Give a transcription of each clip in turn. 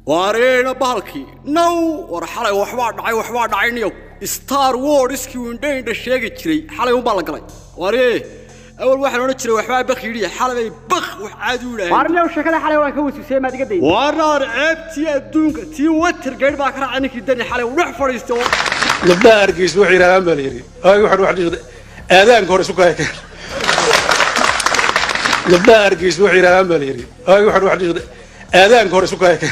وارينا بالكي نو ورحلة وحبا دعينيو ستار وورز كي وندين دشيغي جري حلقة وبالقلي واري أول واحد أنا جري وحبا بخيري حلقة بخ وحادو له وارنا وشكله حلقة وكوس وسيم هذا قدي وارنا رعبتي أدونك تي وتر قاعد باكر عنك الدنيا حلقة ونح فريستو لبدا أرجيس وحير أمبليري هاي واحد آذان كورس وكايك لبدا أرجيس وحير أمبليري هاي واحد آذان كورس وكايك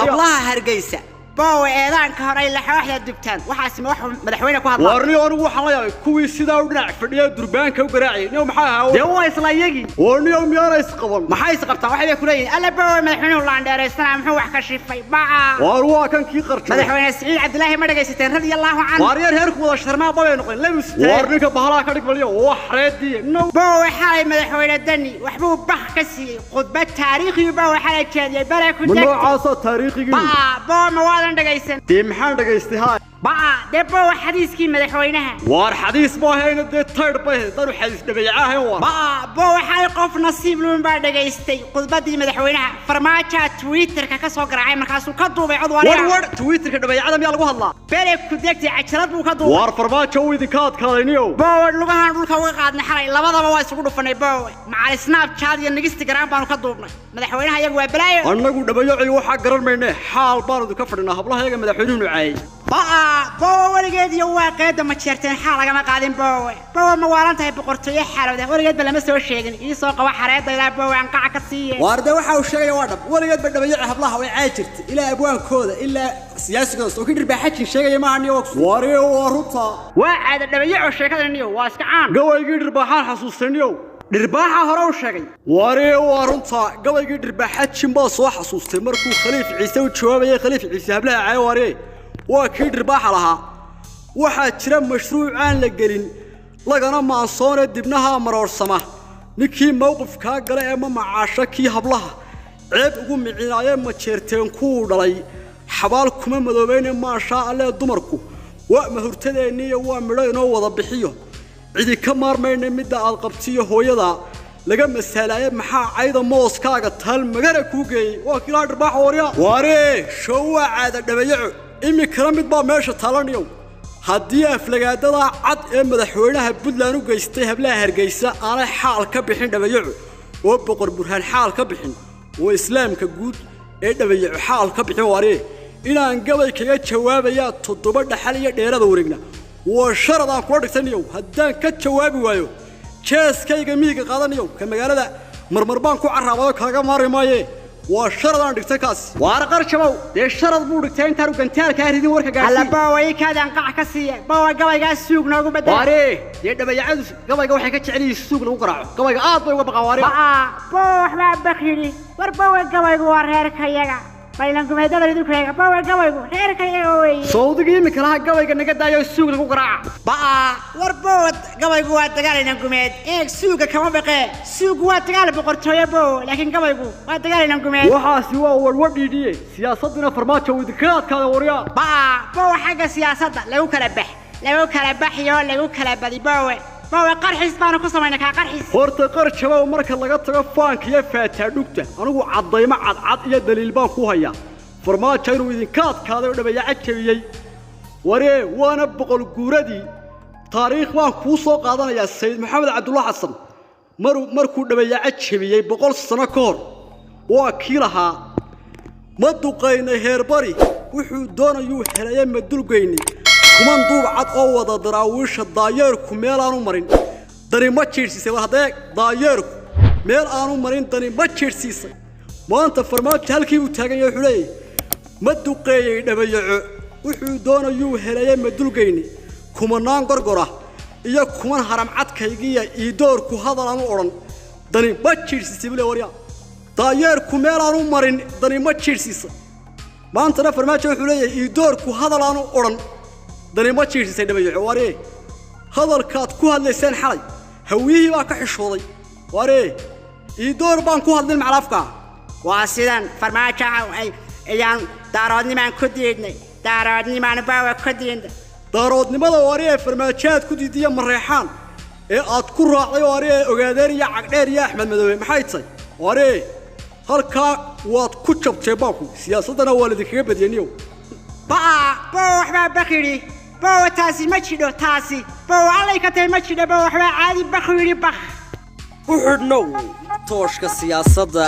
hablaha hargeysa baa eedaanka hore la xooxda dubtaan waxaas ma wax madaxweyne ku hadlaa warni anigu waxa la yaabay kuwii sidaa u dhinac fadhiya durbaanka u garaacay niyo maxaa ahaa de waa isla yagi warni oo miyaana isqaban maxay isqabtaa waxay ku leeyihiin alla baa madaxweynuhu la dheereysana muxuu wax ka shifay baa war waa kan kii qartay madaxweyne Saciid Cabdilaahi ma dhageysateen radiyallahu anhu wariyar heerku wada sharmaa baa noqon labis warninka bahalaha ka dhig baliyo wax reedii no baa waxay madaxweyne dani waxbuu bax ka siiyay khudbad taariikhi baa waxay jeediyay baraku tag noocaas taariikhigi baa ma waadan dhageysan dee maxaan dhageystay haa baa dee baa xadiiskii madaxweynaha war xadiis baa hayna dee tayr baa dadu xadiis dhabeecaha war baa waxay qof nasiib luun baa dhageystay khudbadii madaxweynaha farmaajo Twitter-ka ka soo garaacay markaasuu ka duubay cod war Twitter-ka dhabeecada miyaa lagu hadlaa bere ku degtay cajalad buu ka duubay war farmaajo uu idinka adkaadayniyo baa lugahan dhulka uga qaadnay xalay labadaba waa isugu dhufanay baa macal Snapchat iyo Instagram baan ka duubnay madaxweynaha iyagu waa balaayo annagu dhabeeyo waxa garan maynaa xaal baan ka fadhinaa hablaha iyaga madaxweynuhu caayay baa waligeed iyo waaqeeda ma jeerteen xaal lagama qaadin baa ma waalantahay boqortooyo xaalada waligeed ba lama soo sheegin ii soo qaba xareeda ilaa baa aan qac ka siiyay waarda waxa uu sheegay waa dhab waligeed ba dhabeeyo hablaha way caay jirtay ilaa abwaankooda ilaa siyaasigooda soo kidhir baa xajin sheegay ma ahan iyo waariyo waruta waa caada dhabeeyo sheekadaniyo waa iska caan gawaygii dhirbaaxaan xasuustaniyo dhirbaaxa hore u sheegay waariyo warunta gawaygii dhirbaaxa jimba soo xasuustay markuu khaliif ciise u jawaabayay khaliif ciise hablaha caay waariyo waa kii dhirbaaxa lahaa waxaa jira mashruuc aan la gelin lagana maansoone dibnaha maroorsama ninkii mowqifkaa gale ee ma macaasho kii hablaha ceeb ugu micinaayee ma jeerteen kuu dhalay xabaal kuma madoobayne maashaa allee dumarku waa mahurtadeenni iyo waa midho inoo wada bixiyo cidi ka maarmayna midda aad qabtiyo hooyada laga masaalaaye maxaa cayda mooskaaga taal magana kuu geeyey waa kilaa dhirbaaxa warya waaree show waa caada dhabeeyaco imikana mid baa meesha taalaniyow haddii aflagaadada cad ee madaxweynaha Puntland u geystay hablaha Hargeysa aanay xaal ka bixin dhabeeyaco oo boqor burhaan xaal ka bixin oo islaamka guud ee dhabeeyaco xaal ka bixin waaree inaan gabay kaga jawaabaya 7 dhaxal iyo dheerada wareegna waa sharadaan kula dhigtaniyow haddaan ka jawaabi waayo jeeskayga miiga qaadaniyow ka magaalada marmar baan ku carraabado kaaga maari maaye waa sharadaan dhigtay kaas waar qarjabow dee sharad buu dhigtay intaan gantaalka ridin warka gaarsiin alla baa way kaadaan qac ka siiyay baa gabayga suug noogu badal waaree dee dhabeeyacadu gabayga waxay ka jecel yihiin suug lagu qaraaco gabayga aad bay uga baqaan waaree baa waxba bakhiri war baa gabaygu waa reerkayaga baylan gumeedada idin kureega baa gabaygu reerkayaga way sawdiga imika laha gabayga naga daayo suug lagu qaraaco war baa gabaygu waa dagaalina gumeed suuga kama baqee suugu waa dagaal boqortooyo baa laakiin gabaygu waa dagaalina gumeed waxaasi waa warwadhiidhiye siyaasaduna farmaajo uu idinka adkaada warya baa xagga siyaasadda lagu kala baxyo lagu kala badi baa qarxis baan ku sameynaa ka qarxis horta qarjabow marka laga tago faanka iyo faataa dhugta anigu cadayma cad iyo daliil baan ku hayaa farmaajo inuu idinka adkaaday dhabeeyaca jabiyay waree waana boqol guuradii taariikh baan kuu soo qaadanayaa sayid maxamed cabdulla xasan markuu dhabeeyaca jabiyay 100 sano ka hor waa kii lahaa ma duqaynay heerbari wuxuu doonayuu helay ma dulgaynay kuman duub cad oo wada daraawiisha daayeerku meel aanu marin dani ma jiirsiisay war haddee daayeerku meel aanu marin dani ma jiirsiisay maanta farmaajo halkii uu taagan yahay wuxuu leeyahay ma duqeeyey dhabeeyaco wuxuu doonayuu helay ma dulgaynay kumanaan gorgora iyo kuman haram cadkaygiya ii doorku hadal aanu odhan dani ma jiirsiisay bile warya daayeerku meel aanu marin dani ma jiirsiisay maantana farmaajo wuxuu leeyahay ii doorku hadal aanu odhan dani ma jiirsiisay dhabeeyaco waree hadalkaad ku hadlayseen xalay hawiyihii baa ka xishooday waree ii door baan ku hadlin maclaafka waa sidan farmaajo ayaan daaroodnimaan ku diidnay daaroodnimaan baa ku diidnay daaroodnimada waree farmaajaad ku diidiya mareexaan ee aad ku raacday waree ogaadeen iyo cagdheer iyo axmed madoobe maxay tahay waree halkaa waad ku jabtay baaku siyaasadana waa lidinkaga badiyaniyow bow waxbaa bakiri bow taasi ma jidho taasi bow allay ka tahay ma jidho bow waxbaa caadi bakiri bak ku xidhnow tooshka siyaasadda